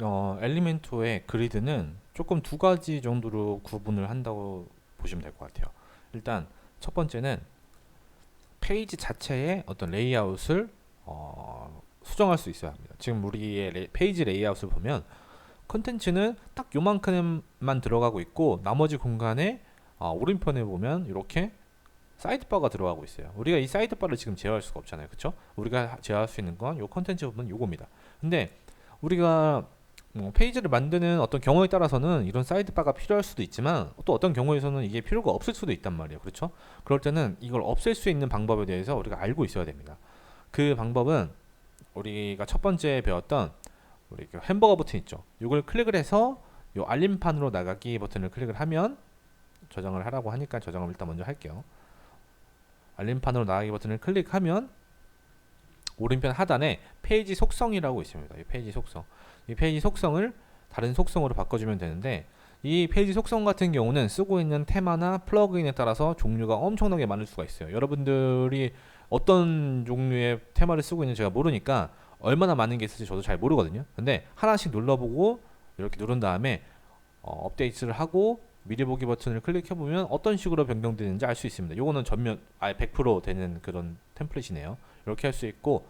엘리멘토의 그리드는 조금 두 가지 정도로 구분을 한다고 보시면 될 것 같아요. 일단 첫 번째는 페이지 자체의 어떤 레이아웃을 수정할 수 있어야 합니다. 지금 우리의 페이지 레이아웃을 보면 컨텐츠는 딱 요만큼만 들어가고 있고 나머지 공간에 오른편에 보면 이렇게 사이드바가 들어가고 있어요. 우리가 이 사이드바를 지금 제어할 수가 없잖아요. 그쵸? 우리가 제어할 수 있는 건 요 컨텐츠 부분 요겁니다. 근데 우리가 페이지를 만드는 어떤 경우에 따라서는 이런 사이드바가 필요할 수도 있지만 또 어떤 경우에서는 이게 필요가 없을 수도 있단 말이에요. 그렇죠? 그럴 때는 이걸 없앨 수 있는 방법에 대해서 우리가 알고 있어야 됩니다. 그 방법은 우리가 첫 번째 배웠던 우리 그 햄버거 버튼 있죠. 이걸 클릭을 해서 요 알림판으로 나가기 버튼을 클릭을 하면 저장을 하라고 하니까 저장을 일단 먼저 할게요. 알림판으로 나가기 버튼을 클릭하면 오른편 하단에 페이지 속성이라고 있습니다. 이 페이지 속성. 이 페이지 속성을 다른 속성으로 바꿔주면 되는데 이 페이지 속성 같은 경우는 쓰고 있는 테마나 플러그인에 따라서 종류가 엄청나게 많을 수가 있어요. 여러분들이 어떤 종류의 테마를 쓰고 있는지 제가 모르니까 얼마나 많은 게 있을지 저도 잘 모르거든요. 근데 하나씩 눌러보고 이렇게 누른 다음에 업데이트를 하고 미리 보기 버튼을 클릭해보면 어떤 식으로 변경되는지 알 수 있습니다. 요거는 전면 아예 100% 되는 그런 템플릿이네요. 이렇게 할 수 있고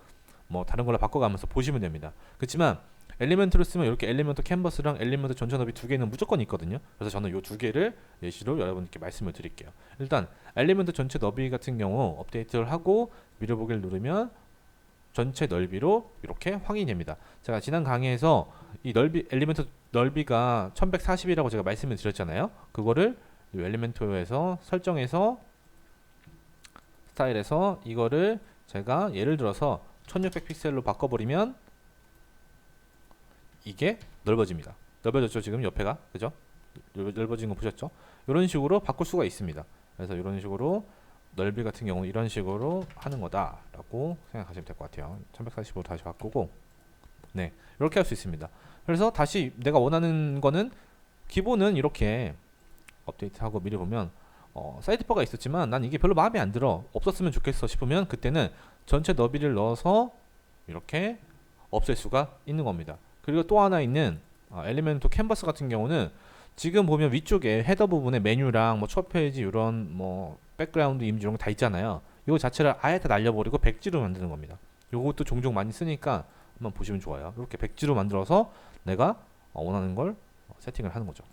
뭐 다른 걸로 바꿔가면서 보시면 됩니다. 그렇지만 엘리멘트를 쓰면 이렇게 엘리멘트 캔버스랑 엘리멘트 전체 너비 두 개는 무조건 있거든요. 그래서 저는 이 두 개를 예시로 여러분께 말씀을 드릴게요. 일단 엘리멘트 전체 너비 같은 경우 업데이트를 하고 미리 보기를 누르면 전체 넓이로 이렇게 확인이 됩니다. 제가 지난 강의에서 이 넓이 엘리멘트 넓이가 1140이라고 제가 말씀을 드렸잖아요. 그거를 이 엘리멘토에서 설정해서 스타일에서 이거를 제가 예를 들어서 1600 픽셀로 바꿔버리면 이게 넓어집니다. 넓어졌죠 지금 옆에가, 그죠? 넓어진 거 보셨죠? 이런 식으로 바꿀 수가 있습니다. 그래서 이런 식으로 넓이 같은 경우 이런 식으로 하는 거다라고 생각하시면 될 것 같아요. 1140으로 다시 바꾸고, 네, 이렇게 할 수 있습니다. 그래서 다시 내가 원하는 거는 기본은 이렇게 업데이트하고 미리 보면 사이드바가 있었지만 난 이게 별로 마음에 안 들어, 없었으면 좋겠어 싶으면 그때는 전체 너비를 넣어서 이렇게 없앨 수가 있는 겁니다. 그리고 또 하나 있는 엘리멘토 캔버스 같은 경우는 지금 보면 위쪽에 헤더 부분에 메뉴랑 뭐 첫 페이지 이런 뭐 백그라운드 이미지 이런 거 다 있잖아요. 이거 자체를 아예 다 날려버리고 백지로 만드는 겁니다. 이것도 종종 많이 쓰니까 한번 보시면 좋아요. 이렇게 백지로 만들어서 내가 원하는 걸 세팅을 하는 거죠.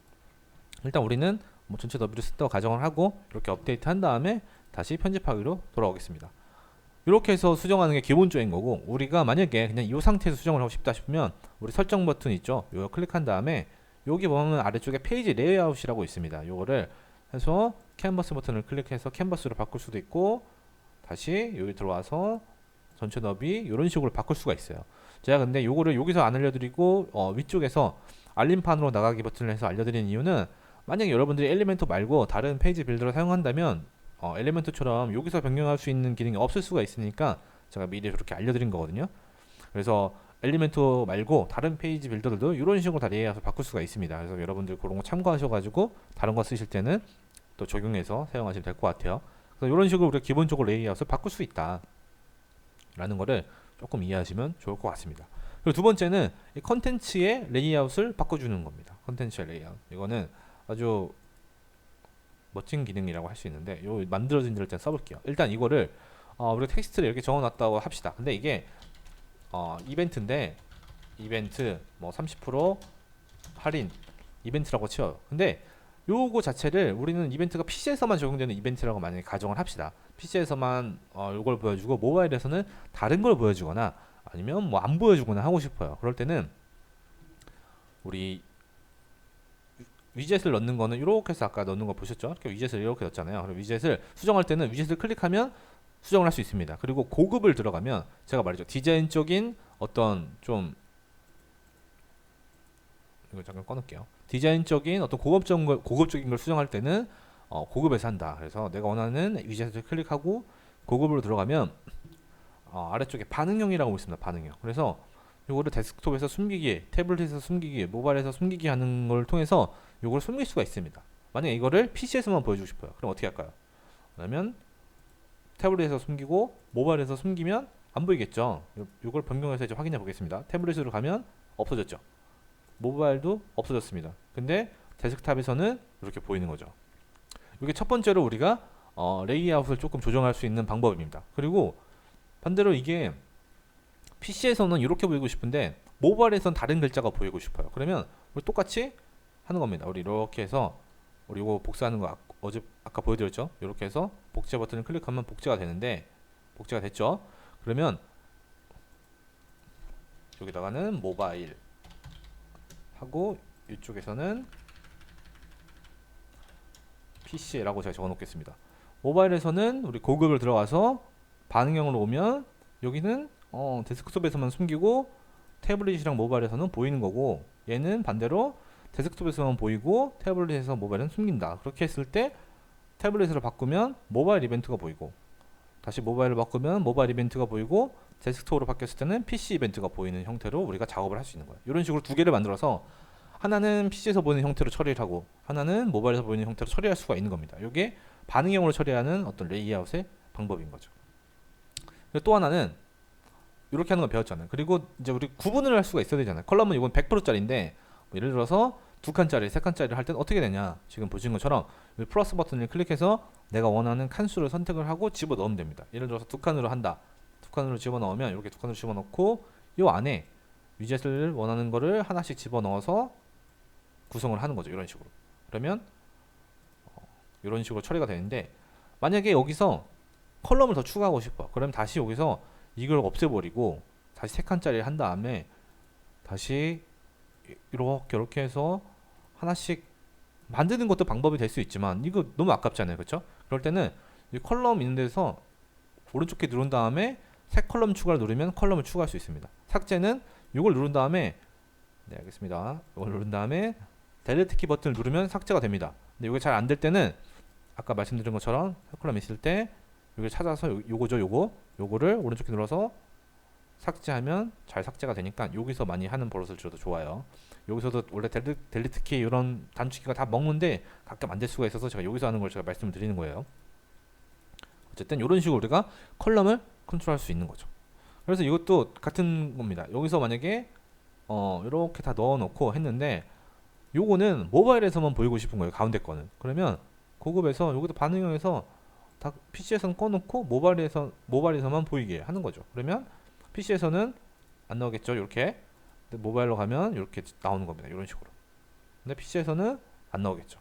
일단 우리는 뭐 전체 너비를 쓴다고 가정을 하고 이렇게 업데이트 한 다음에 다시 편집하기로 돌아오겠습니다. 이렇게 해서 수정하는 게 기본적인 거고, 우리가 만약에 그냥 이 상태에서 수정을 하고 싶다 싶으면 우리 설정 버튼 있죠, 이거 클릭한 다음에 여기 보면 아래쪽에 페이지 레이아웃이라고 있습니다. 이거를 해서 캔버스 버튼을 클릭해서 캔버스로 바꿀 수도 있고, 다시 여기 들어와서 전체 너비 이런 식으로 바꿀 수가 있어요. 제가 근데 요거를 여기서 안 알려드리고 위쪽에서 알림판으로 나가기 버튼을 해서 알려드리는 이유는, 만약에 여러분들이 엘리멘토 말고 다른 페이지 빌더를 사용한다면 엘리멘토처럼 여기서 변경할 수 있는 기능이 없을 수가 있으니까 제가 미리 그렇게 알려드린 거거든요. 그래서 엘리멘토 말고 다른 페이지 빌더들도 이런 식으로 다 레이아웃을 바꿀 수가 있습니다. 그래서 여러분들 그런 거 참고하셔가지고 다른 거 쓰실 때는 또 적용해서 사용하시면 될 것 같아요. 그래서 이런 식으로 우리가 기본적으로 레이아웃을 바꿀 수 있다 라는 거를 조금 이해하시면 좋을 것 같습니다. 그리고 두 번째는 이 컨텐츠의 레이아웃을 바꿔주는 겁니다. 컨텐츠의 레이아웃, 이거는 아주 멋진 기능이라고 할 수 있는데, 요 만들어진 데를 일단 써볼게요. 일단 이거를 우리가 텍스트를 이렇게 적어놨다고 합시다. 근데 이게 이벤트인데, 이벤트 뭐 30% 할인 이벤트라고 치어요. 근데 요거 자체를 우리는 이벤트가 PC에서만 적용되는 이벤트라고 만약에 가정을 합시다. PC에서만 요걸 보여주고 모바일에서는 다른 걸 보여주거나 아니면 뭐 안 보여주거나 하고 싶어요. 그럴 때는 우리 위젯을 넣는 거는 이렇게 해서 아까 넣는 거 보셨죠? 이렇게 위젯을 이렇게 넣었잖아요. 그리고 위젯을 수정할 때는 위젯을 클릭하면 수정을 할 수 있습니다. 그리고 고급을 들어가면 제가 말이죠, 디자인적인 어떤 좀, 이거 잠깐 꺼놓을게요. 디자인적인 어떤 고급적인 걸 수정할 때는 고급에서 한다. 그래서 내가 원하는 위젯을 클릭하고 고급으로 들어가면 아래쪽에 반응형이라고 있습니다. 반응형. 그래서 요거를 데스크톱에서 숨기기, 태블릿에서 숨기기, 모바일에서 숨기기 하는 걸 통해서 요걸 숨길 수가 있습니다. 만약에 이거를 PC에서만 보여주고 싶어요. 그럼 어떻게 할까요? 그러면 태블릿에서 숨기고 모바일에서 숨기면 안 보이겠죠. 요걸 변경해서 이제 확인해 보겠습니다. 태블릿으로 가면 없어졌죠. 모바일도 없어졌습니다. 근데 데스크탑에서는 이렇게 보이는 거죠. 이게 첫 번째로 우리가 레이아웃을 조금 조정할 수 있는 방법입니다. 그리고 반대로 이게 PC에서는 이렇게 보이고 싶은데 모바일에서는 다른 글자가 보이고 싶어요. 그러면 우리 똑같이 하는 겁니다. 우리 이렇게 해서 우리 이거 복사하는 거 아까 보여드렸죠? 이렇게 해서 복제 버튼을 클릭하면 복제가 되는데 복제가 됐죠? 그러면 여기다가는 모바일 하고 이쪽에서는 PC라고 제가 적어 놓겠습니다. 모바일에서는 우리 고급을 들어가서 반응형으로 오면 여기는 데스크톱에서만 숨기고 태블릿이랑 모바일에서는 보이는 거고, 얘는 반대로 데스크톱에서만 보이고 태블릿에서 모바일은 숨긴다. 그렇게 했을 때 태블릿으로 바꾸면 모바일 이벤트가 보이고, 다시 모바일을 바꾸면 모바일 이벤트가 보이고, 데스크톱으로 바뀌었을 때는 PC 이벤트가 보이는 형태로 우리가 작업을 할 수 있는 거예요. 이런 식으로 두 개를 만들어서 하나는 PC에서 보이는 형태로 처리를 하고 하나는 모바일에서 보이는 형태로 처리할 수가 있는 겁니다. 이게 반응형으로 처리하는 어떤 레이아웃의 방법인 거죠. 또 하나는 이렇게 하는 거 배웠잖아요. 그리고 이제 우리 구분을 할 수가 있어야 되잖아요. 컬럼은 이건 100%짜리인데 예를 들어서 2칸짜리, 3칸짜리를 할 때는 어떻게 되냐, 지금 보시는 것처럼 플러스 버튼을 클릭해서 내가 원하는 칸수를 선택을 하고 집어넣으면 됩니다. 예를 들어서 2칸으로 한다. 2칸으로 집어넣으면 이렇게 2칸으로 집어넣고 이 안에 위젯을 원하는 거를 하나씩 집어넣어서 구성을 하는 거죠. 이런 식으로. 그러면 이런 식으로 처리가 되는데, 만약에 여기서 컬럼을 더 추가하고 싶어. 그럼 다시 여기서 이걸 없애버리고 다시 3칸짜리를 한 다음에 다시 이렇게 해서 하나씩 만드는 것도 방법이 될 수 있지만 이거 너무 아깝잖아요. 그렇죠? 그럴 때는 이 컬럼 있는 데서 오른쪽 키 누른 다음에 새 컬럼 추가를 누르면 컬럼을 추가할 수 있습니다. 삭제는 이걸 누른 다음에, 네 알겠습니다, 이걸 누른 다음에 델리트 키 버튼을 누르면 삭제가 됩니다. 근데 이게 잘 안 될 때는 아까 말씀드린 것처럼 새 컬럼 있을 때 이걸 찾아서 요거죠. 요거를 오른쪽 키 눌러서 삭제하면 잘 삭제가 되니까 여기서 많이 하는 버릇을 들어도 좋아요. 여기서도 원래 델리트 키 이런 단축키가 다 먹는데 가끔 안 될 수가 있어서 제가 여기서 하는 걸 제가 말씀을 드리는 거예요. 어쨌든 이런 식으로 우리가 컬럼을 컨트롤할 수 있는 거죠. 그래서 이것도 같은 겁니다. 여기서 만약에 이렇게 다 넣어놓고 했는데 요거는 모바일에서만 보이고 싶은 거예요. 가운데 거는. 그러면 고급에서 여기도 반응형에서 다 PC에서는 꺼놓고 모바일에서만 보이게 하는 거죠. 그러면 PC에서는 안 나오겠죠. 이렇게. 근데 모바일로 가면 이렇게 나오는 겁니다. 이런 식으로. 근데 PC에서는 안 나오겠죠.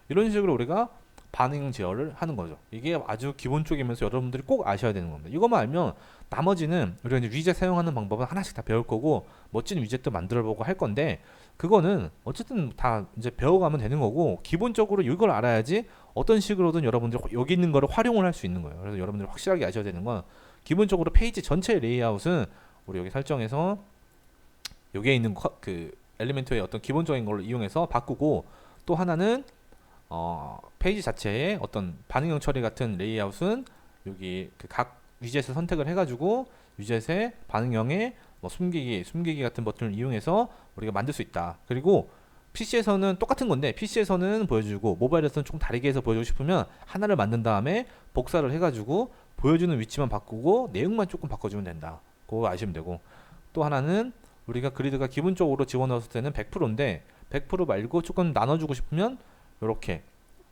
이런 식으로 우리가 반응 제어를 하는 거죠. 이게 아주 기본적이면서 여러분들이 꼭 아셔야 되는 겁니다. 이것만 알면 나머지는 우리가 이제 위젯 사용하는 방법은 하나씩 다 배울 거고 멋진 위젯도 만들어보고 할 건데, 그거는 어쨌든 다 이제 배워가면 되는 거고, 기본적으로 이걸 알아야지 어떤 식으로든 여러분들이 여기 있는 거를 활용을 할 수 있는 거예요. 그래서 여러분들이 확실하게 아셔야 되는 건, 기본적으로 페이지 전체 레이아웃은 우리 여기 설정에서 여기에 있는 그 엘리멘트의 어떤 기본적인 걸로 이용해서 바꾸고, 또 하나는 페이지 자체에 어떤 반응형 처리 같은 레이아웃은 여기 그 각 위젯을 선택을 해가지고 위젯의 반응형에 뭐 숨기기 같은 버튼을 이용해서 우리가 만들 수 있다. 그리고 PC에서는 똑같은 건데 PC에서는 보여주고 모바일에서는 조금 다르게 해서 보여주고 싶으면 하나를 만든 다음에 복사를 해가지고 보여주는 위치만 바꾸고 내용만 조금 바꿔주면 된다. 그거 아시면 되고, 또 하나는 우리가 그리드가 기본적으로 집어넣었을 때는 100%인데 100% 말고 조금 나눠주고 싶으면 이렇게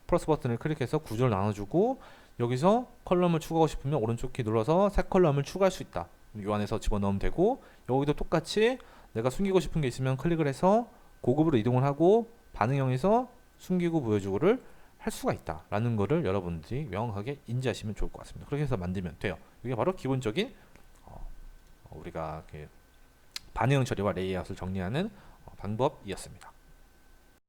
플러스 버튼을 클릭해서 구조를 나눠주고, 여기서 컬럼을 추가하고 싶으면 오른쪽 키 눌러서 새 컬럼을 추가할 수 있다. 이 안에서 집어넣으면 되고, 여기도 똑같이 내가 숨기고 싶은 게 있으면 클릭을 해서 고급으로 이동을 하고 반응형에서 숨기고 보여주고를 할 수가 있다 라는 거를 여러분들이 명확하게 인지하시면 좋을 것 같습니다. 그렇게 해서 만들면 돼요. 이게 바로 기본적인 우리가 반응형 처리와 레이아웃을 정리하는 방법이었습니다.